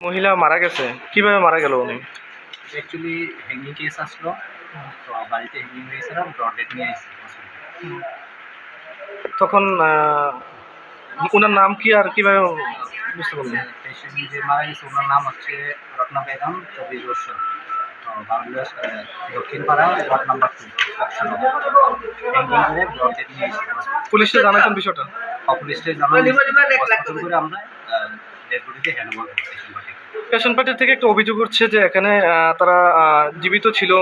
মহিলা মারা গেছে, কিভাবে মারা গেল উনি? অ্যাকচুয়ালি হ্যাঙ্গিং কেস আসলো, তো বাড়িতে হ্যাঙ্গিং হয়েছিলাম, ব্রড ডেড নিয়ে আসছি। তখন ওনার নাম কি আর কিভাবে বুঝতে পারলেন? পেশেন্ট যে মারা গেছে ওনার নাম হচ্ছে রত্না বেগম, 24 বছর, বাংলাদেশ দক্ষিণ পাড়া, ওয়ার্ড নাম্বার 2, হ্যাঙ্গিং করে ব্রড ডেড নিয়ে আসছি। পুলিশে জানাইছেন বিষয়টা? পুলিশে জানাই করে আমরা ডেড বডিতে হ্যান্ড ওভার করছি। পেশেন্ট পার্টি থেকে একটা অভিযোগ উঠছে যে এখানে তারা জীবিত ছিল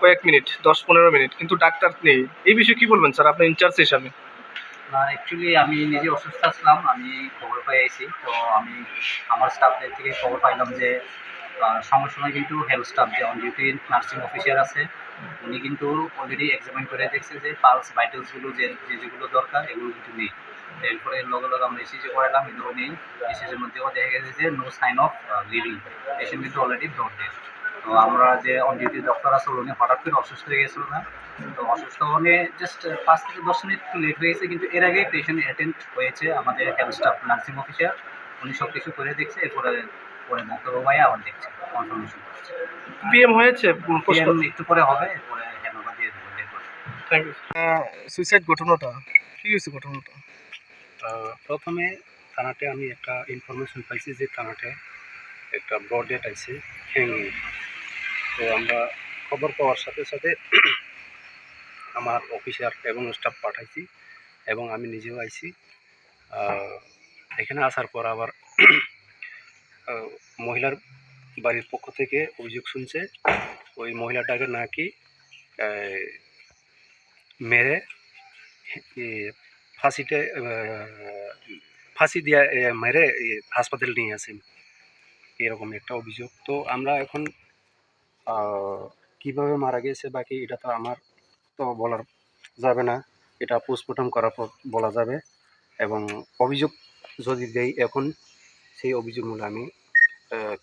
কয়েক মিনিট, 10-15 মিনিট, কিন্তু ডাক্তার নেই। এই বিষয়ে কি বলবেন স্যার, আপনি ইনচার্জ হিসাবে? না, অ্যাকচুয়ালি আমি নিজে অসুস্থ আসলাম, আমি খবর পেয়ে আইছি। তো আমি আমার স্টাফদের থেকে খবর পাইলাম যে সঙ্গে সঙ্গে কিন্তু হেলথ স্টাফ যে অন ডিউটি নার্সিং অফিসার আছে উনি কিন্তু অলরেডি এক্সামিন করে দেখছে যে পালস ভাইটালসগুলো যেগুলো দরকার এগুলো কিন্তু নেই। এরপরে লগে লগে আমরা ইসিজি করালাম, এগুলো নেই। ইসিজির মধ্যেও দেখা গেছে যে no sign of living, patient কিন্তু অলরেডি ব্রড ডেড। তো আমরা যে অন ডিউটি ডক্টর আছে উনি হঠাৎ করে অসুস্থ হয়ে গেছিল না, তো অসুস্থ হলে জাস্ট 5 থেকে 10 মিনিট একটু লেট হয়েছে, কিন্তু এর আগে পেশেন্ট অ্যাটেন্ড হয়েছে আমাদের হেলথ স্টাফ নার্সিং অফিসার, উনি সব কিছু করে দেখছে। এরপরে ডাক্তার ভাই আবার দেখছে, কনফার্মেশন করছে। পিএম হয়েছে, পিএম একটু পরে হবে, এরপরে হ্যান্ডওভার দিয়ে দেবো। Thank you. সুইসাইড ঘটনাটা কি হয়েছে? ঘটনাটা প্রথমে থানাতে আমি একটা ইনফরমেশন পাইছি যে থানাতে একটা ব্রড ডেট আছে হ্যাঙ্গিং। তো আমরা খবর পাওয়ার সাথে সাথে আমার অফিসার এবং স্টাফ পাঠাইছি এবং আমি নিজেও আইছি। এখানে আসার পর আবার মহিলার বাড়ির পক্ষ থেকে অভিযোগ শুনছে ওই মহিলাটাকে নাকি মেরে ফাঁসি দিয়ে মেরে হাসপাতাল নিয়ে আসেন, এরকম একটা অভিযোগ। তো আমরা এখন কিভাবে মারা গেছে বাকি এটা তো আমার তো বলার যাবে না, এটা পোস্টমর্টম করার পর বলা যাবে। এবং অভিযোগ যদি দেই এখন সেই অভিযোগগুলো আমি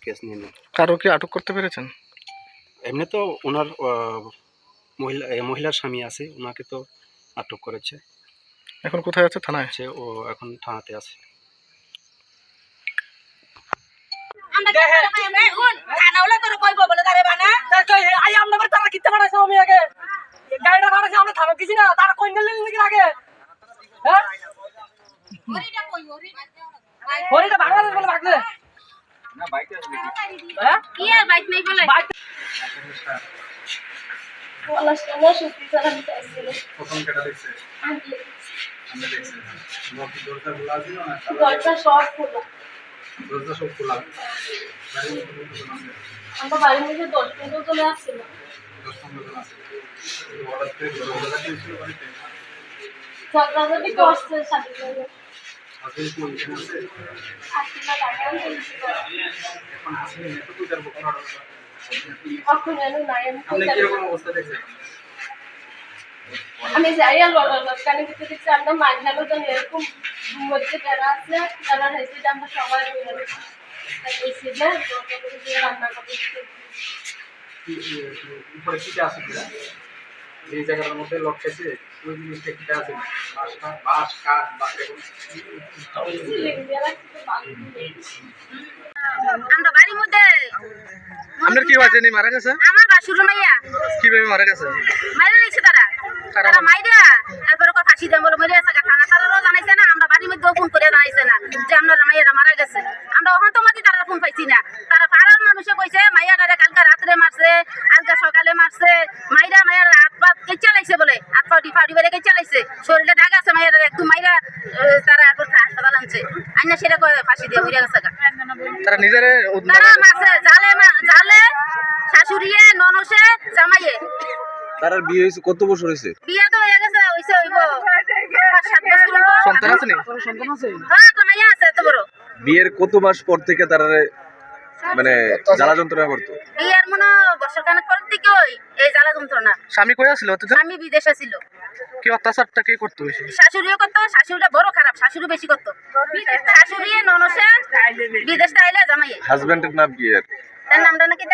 কেস নিয়ে নিই। কারো কি আটক করতে পেরেছেন? এমনি তো ওনার মহিলার স্বামী আছে, ওনাকে তো আটক করেছে। এখন কোথায় আছে? থানায় আছে, ও এখন থানাতে আছে। আমরা বাড়ির মধ্যে 10-15 জন আসছিল। ঝগড়াঝাটি করছে সাথে সাথে। আমি যাই আর লোকানে কিছু কিছু আমরা মাঝখানে তো এরকম মধ্যে যারা আছে তারা হয়েছে যে আমরা সবাই রান্না করতে যে জায়গার মধ্যে লোক খেয়েছে ওই জিনিসটা কিটা আছে, বাঁশ কাঠ বা আমরা বাড়ির মধ্যে আপনার কি হয়েছে? মারা গেছে? আমার বাসুর মাইয়া কিভাবে মারা গেছে? মাইরা লাগছে তারা মাইরা এরপরে ফাঁসি দেন বলে মেরে আছে। থানা তারাও জানাইছে না, আমরা বাড়ির মধ্যেও ফোন করে জানাইছে না যে আপনার মাইয়াটা মারা গেছে। আমরা ওখান তো মাঝে তারা ফোন পাইছি না। তারা পাড়ার মানুষে কইছে মাইয়াটারে কালকে রাত্রে মারছে, আজকে সকালে মারছে। মাইয়ার হাত পা কেচা লাগছে বলে, হাত পা ডিফাউডি বেড়ে কেচা লাগছে, শরীরটা ঢাকা আছে মাইয়ার একটু মাইরা। তারা এরপর হাসপাতাল আনছে, আইনা সেটা ফাঁসি দিয়ে মরে গেছে। তারা নিজেরে তারা মারছে জালে শাশুড়িয়ে ননসে জামাইয়ে। তার বিয়ে হয়েছে কত বছর হয়েছে? বিয়া তো হয়ে গেছে, হইছে হইব 5-7 বছর। সন্তান আছে নি? সন্তান আছে? হ্যাঁ, তো মাইয়া আছে এত বড়। বিয়ের কত মাস পর থেকে তারা মানে জ্বালা যন্ত্রণা করতো? বিয়ার মনে বছর খানেক পর থেকে এই জ্বালা যন্ত্রণা। স্বামী কই আছিল? স্বামী বিদেশে ছিল। কি অত্যাচারটা কে করতো বেশি? শাশুড়িও করতো, শাশুড়িটা বড় খারাপ, শাশুড়ি বেশি করতো। শাশুড়ি ননসে বিদেশ আইলে জামাইয়ে। হাজবেন্ডের নাম কি? এর তার নামটা নাকি